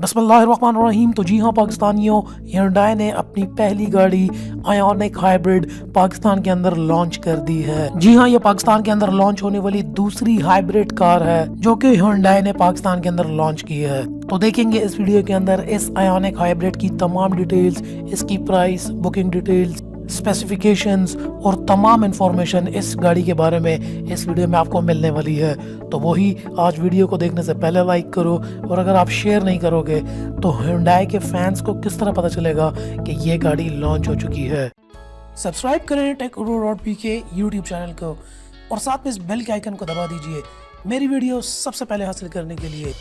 बिस्मिल्लाहिर्रहमानिर्रहीम। तो जी हाँ पाकिस्तानियों, hyundai ने अपनी पहली गाड़ी आयोनिक हाइब्रिड पाकिस्तान के अंदर लॉन्च कर दी है। जी हाँ, ये पाकिस्तान के अंदर लॉन्च होने वाली दूसरी हाइब्रिड कार है जो कि hyundai ने पाकिस्तान के अंदर लॉन्च की है। तो देखेंगे इस वीडियो के अंदर इस आयोनिक हाइब्रिड की तमाम डिटेल्स, इसकी प्राइस, बुकिंग डिटेल्स, स्पेसिफिकेशंस और तमाम इंफॉर्मेशन इस गाड़ी के बारे में इस वीडियो में आपको मिलने वाली है। तो वही आज वीडियो को देखने से पहले लाइक करो, और अगर आप शेयर नहीं करोगे तो Hyundai के फैंस को किस तरह पता चलेगा कि ये गाड़ी लॉन्च हो चुकी है। सब्सक्राइब करें टेक.pk यूट्यूब चैनल को और साथ में इस बेल के आइकन को दबा दीजिए मेरी वीडियो सबसे पहले हासिल करने के लिए।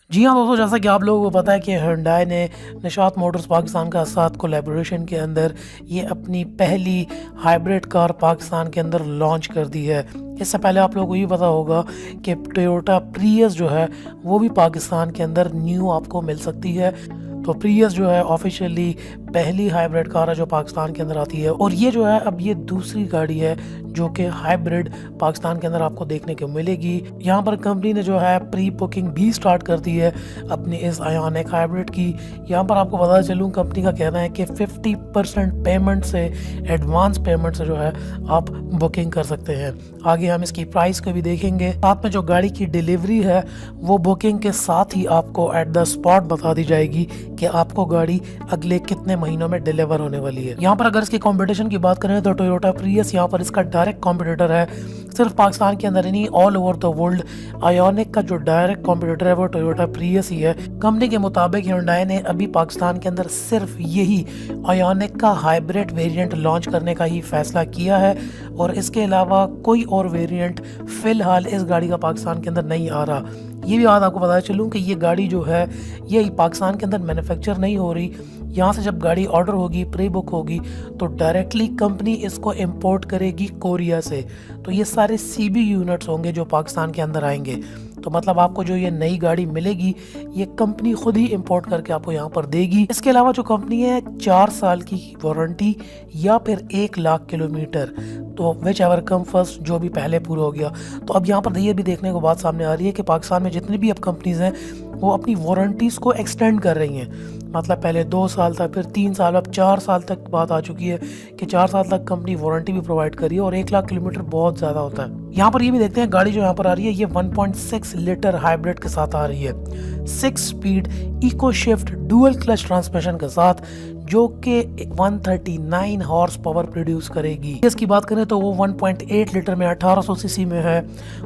जी हाँ दोस्तों, जैसा कि आप लोगों को पता है कि Hyundai ने निशात मोटर्स पाकिस्तान का साथ कोलैबोरेशन के अंदर ये अपनी पहली हाइब्रिड कार पाकिस्तान के अंदर लॉन्च कर दी है। इससे पहले आप लोगों को ये पता होगा कि टोयोटा प्रियस जो है वो भी पाकिस्तान के अंदर न्यू आपको मिल सकती है। तो प्रियस जो है ऑफिशियली पहली हाइब्रिड कार है जो पाकिस्तान के अंदर आती है, और ये जो है अब ये दूसरी गाड़ी है जो कि हाइब्रिड पाकिस्तान के अंदर आपको देखने को मिलेगी। यहाँ पर कंपनी ने जो है प्री बुकिंग भी स्टार्ट कर दी है अपनी इस आयोनिक हाइब्रिड की। यहाँ पर आपको बता चलूँ, कंपनी का कहना है कि 50% पेमेंट से, एडवांस पेमेंट से जो है आप बुकिंग कर सकते हैं। आगे हम इसकी प्राइस को भी देखेंगे, साथ में जो गाड़ी की डिलीवरी है वो बुकिंग के साथ ही आपको एट द स्पॉट बता दी जाएगी कि आपको गाड़ी अगले कितने महीनों में डिलीवर होने वाली है। यहाँ पर अगर इसकी कंपटीशन की बात करें तो टोयोटा प्रियस यहाँ पर इसका डायरेक्ट कॉम्पिटिटर है। सिर्फ पाकिस्तान के अंदर ही नहीं, all over the world ionic का जो डायरेक्ट कॉम्पिटिटर है वो टोयोटा प्रियस ही है। कंपनी के मुताबिक Hyundai ने अभी पाकिस्तान के अंदर सिर्फ यही आयोनिक का हाइब्रिड वेरिएंट लॉन्च करने का ही फैसला किया है, और इसके अलावा कोई और वेरिएंट फिलहाल इस गाड़ी का पाकिस्तान के अंदर नहीं आ रहा। ये भी बात आपको पता चलूँ कि ये गाड़ी जो है ये पाकिस्तान के अंदर मैन्युफैक्चर नहीं हो रही। यहाँ से जब गाड़ी ऑर्डर होगी, प्री बुक होगी, तो डायरेक्टली कंपनी इसको इंपोर्ट करेगी कोरिया से। तो ये सारे CB यूनिट्स होंगे जो पाकिस्तान के अंदर आएंगे। तो मतलब आपको जो ये नई गाड़ी मिलेगी ये कंपनी खुद ही इंपोर्ट करके आपको यहाँ पर देगी। इसके अलावा जो कंपनी है 4 साल की वारंटी या फिर 1 लाख किलोमीटर, तो विच एवर कम फर्स्ट, जो भी पहले पूरा हो गया। तो अब यहाँ पर ये भी देखने को बात सामने आ रही है कि पाकिस्तान में जितनी भी अब कंपनीज हैं वो अपनी वारंटीज़ को एक्सटेंड कर रही हैं। मतलब पहले 2 साल था, फिर 3 साल, अब 4 साल तक बात आ चुकी है कि 4 साल तक कंपनी वारंटी भी प्रोवाइड करी है, और 1 लाख किलोमीटर बहुत ज़्यादा होता है। यहाँ पर ये भी देखते हैं, गाड़ी जो यहाँ पर आ रही है ये 1.6 लीटर हाइब्रिड के साथ आ रही है, 6 speed eco shift dual clutch transmission के साथ, जो कि 139 हॉर्स पावर प्रोड्यूस करेगी। इसकी बात करें तो वो 1.8 लीटर में 1800 सीसी में है,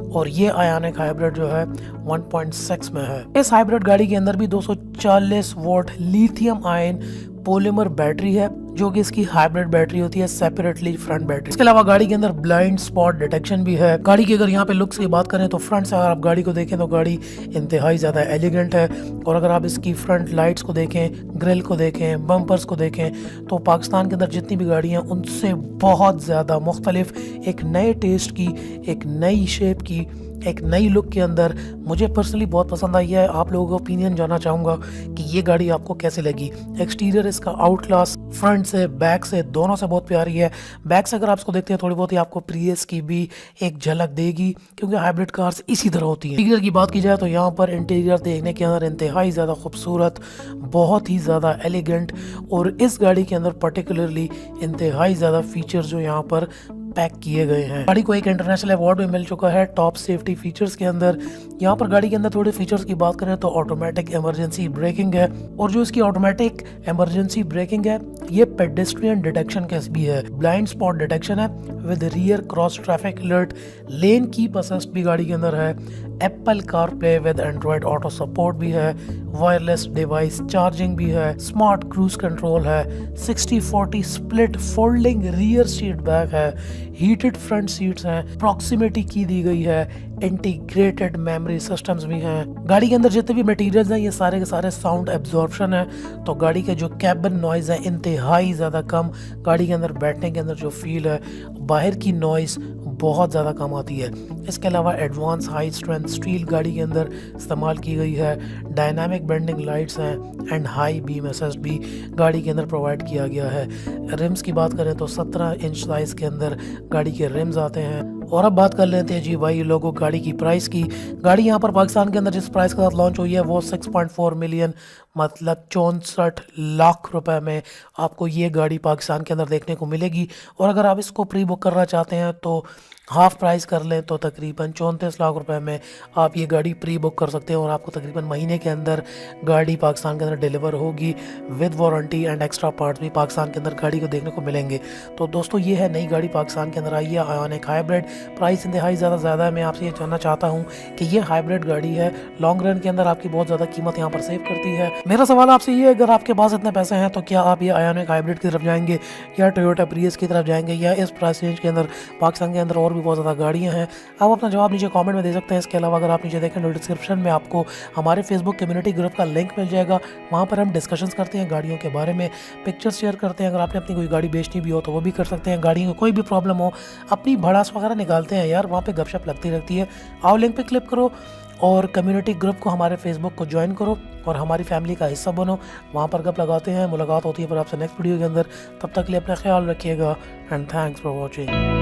और ये आयोनिक हाइब्रिड जो है 1.6 में है। इस हाइब्रिड गाड़ी के अंदर भी 240 volt lithium ion polymer battery है, जो कि इसकी हाइब्रिड बैटरी होती है, सेपरेटली फ्रंट बैटरी। इसके अलावा गाड़ी के अंदर ब्लाइंड स्पॉट डिटेक्शन भी है। गाड़ी की अगर यहाँ पे लुक्स की बात करें तो फ्रंट से अगर आप गाड़ी को देखें तो गाड़ी इंतहाई ज़्यादा एलिगेंट है, और अगर आप इसकी फ्रंट लाइट्स को देखें, ग्रिल को देखें, बम्पर्स को देखें, तो पाकिस्तान के अंदर जितनी भी गाड़ी हैं उनसे बहुत ज़्यादा मुख्तलिफ, एक नए टेस्ट की, एक नई शेप की, एक नई लुक के अंदर मुझे पर्सनली बहुत पसंद आई है। आप लोगों का ओपिनियन जानना चाहूँगा कि ये गाड़ी आपको कैसे लगी। एक्सटीरियर इसका आउट क्लास, फ्रंट से बैक से दोनों से बहुत प्यारी है। बैक से अगर आप इसको देखते हैं थोड़ी बहुत ही आपको प्रियस की भी एक झलक देगी, क्योंकि हाइब्रिड कार्स इसी तरह होती हैं। इंटीरियर की बात की जाए तो यहाँ पर इंटीरियर देखने के अंदर इंतहाई ज़्यादा खूबसूरत, बहुत ही ज़्यादा एलिगेंट, और इस गाड़ी के अंदर पर्टिकुलरली इंतहाई ज़्यादा फीचर्स जो यहाँ पर पैक किए गए हैं। गाड़ी को एक इंटरनेशनल अवार्ड भी मिल चुका है टॉप सेफ्टी फीचर्स के अंदर। यहाँ पर गाड़ी के अंदर थोड़े फीचर्स की बात करें तो ऑटोमेटिक इमरजेंसी ब्रेकिंग है, और जो इसकी ऑटोमेटिक इमरजेंसी ब्रेकिंग है ये पेडेस्ट्रियन डिटेक्शन के भी है, ब्लाइंड स्पॉट डिटेक्शन है with rear cross traffic alert, lane keep assist भी गाड़ी के अंदर है, Apple CarPlay with Android auto support भी है, वायरलेस डिवाइस चार्जिंग भी है, स्मार्ट क्रूज कंट्रोल है, 60-40 split folding rear seat back है, हीटेड फ्रंट सीट्स हैं, प्रॉक्सिमिटी की दी गई है, इंटीग्रेटेड मेमोरी सिस्टम्स भी हैं। गाड़ी के अंदर जितने भी मटेरियल्स हैं ये सारे के सारे साउंड एब्जॉर्प्शन है, तो गाड़ी के जो कैबिन नॉइज है इंतहाई ज़्यादा कम। गाड़ी के अंदर बैठने के अंदर जो फील है, बाहर की नॉइज बहुत ज़्यादा कम आती है। इसके अलावा एडवांस हाई स्ट्रेंथ स्टील गाड़ी के अंदर इस्तेमाल की गई है, डायनामिक बेंडिंग लाइट्स हैं, एंड हाई बीम असिस्ट भी गाड़ी के अंदर प्रोवाइड किया गया है। रिम्स की बात करें तो 17 इंच साइज़ के अंदर गाड़ी के रिम्स आते हैं, और अब बात कर लेते हैं जी भाई लोगों गाड़ी की प्राइस की। गाड़ी यहाँ पर पाकिस्तान के अंदर जिस प्राइस के साथ लॉन्च हुई है वो 6.4 मिलियन मतलब 64 लाख रुपए में आपको ये गाड़ी पाकिस्तान के अंदर देखने को मिलेगी। और अगर आप इसको प्री बुक करना चाहते हैं तो हाफ प्राइस कर लें तो तकरीबन 34 लाख रुपए में आप ये गाड़ी प्री बुक कर सकते हैं और आपको तकरीबन महीने के अंदर गाड़ी पाकिस्तान के अंदर डिलीवर होगी with warranty and extra parts भी पाकिस्तान के अंदर गाड़ी को देखने को मिलेंगे। तो दोस्तों ये है नई गाड़ी पाकिस्तान के अंदर आई है आयोनिक हाइब्रिड। प्राइस इंतहाई ज़्यादा है। मैं आपसे ये जानना चाहता हूँ कि ये हाइब्रिड गाड़ी है लॉन्ग रन के अंदर आपकी बहुत ज़्यादा कीमत यहाँ पर सेव करती है। मेरा सवाल आपसे ये है अगर आपके पास इतने पैसे हैं तो क्या आप ये आयोनिक हाइब्रिड की तरफ जाएंगे या टोयोटा प्रियस की तरफ जाएंगे या इस प्राइस रेंज के अंदर पाकिस्तान के अंदर और भी बहुत ज़्यादा गाड़ियाँ हैं। आप अपना जवाब नीचे कमेंट में दे सकते हैं। इसके अलावा अगर आप नीचे देखें तो डिस्क्रिप्शन में आपको हमारे फेसबुक कम्युनिटी ग्रुप का लिंक मिल जाएगा। वहाँ पर हम डिस्कशंस करते हैं गाड़ियों के बारे में, पिक्चर्स शेयर करते हैं। अगर आपने अपनी कोई गाड़ी बेचनी भी हो तो वो भी कर सकते हैं। गाड़ी में कोई भी प्रॉब्लम हो अपनी भड़ास वगैरह निकालते हैं यार, वहाँ पे गपशप लगती रहती है। आओ लिंक पे क्लिक करो और कम्युनिटी ग्रुप को हमारे फेसबुक को ज्वाइन करो और हमारी फैमिली का हिस्सा बनो। वहाँ पर गप लगाते हैं, मुलाकात होती है पर आपसे नेक्स्ट वीडियो के अंदर। तब तक के लिए अपना ख्याल रखिएगा एंड थैंक्स फॉर वॉचिंग।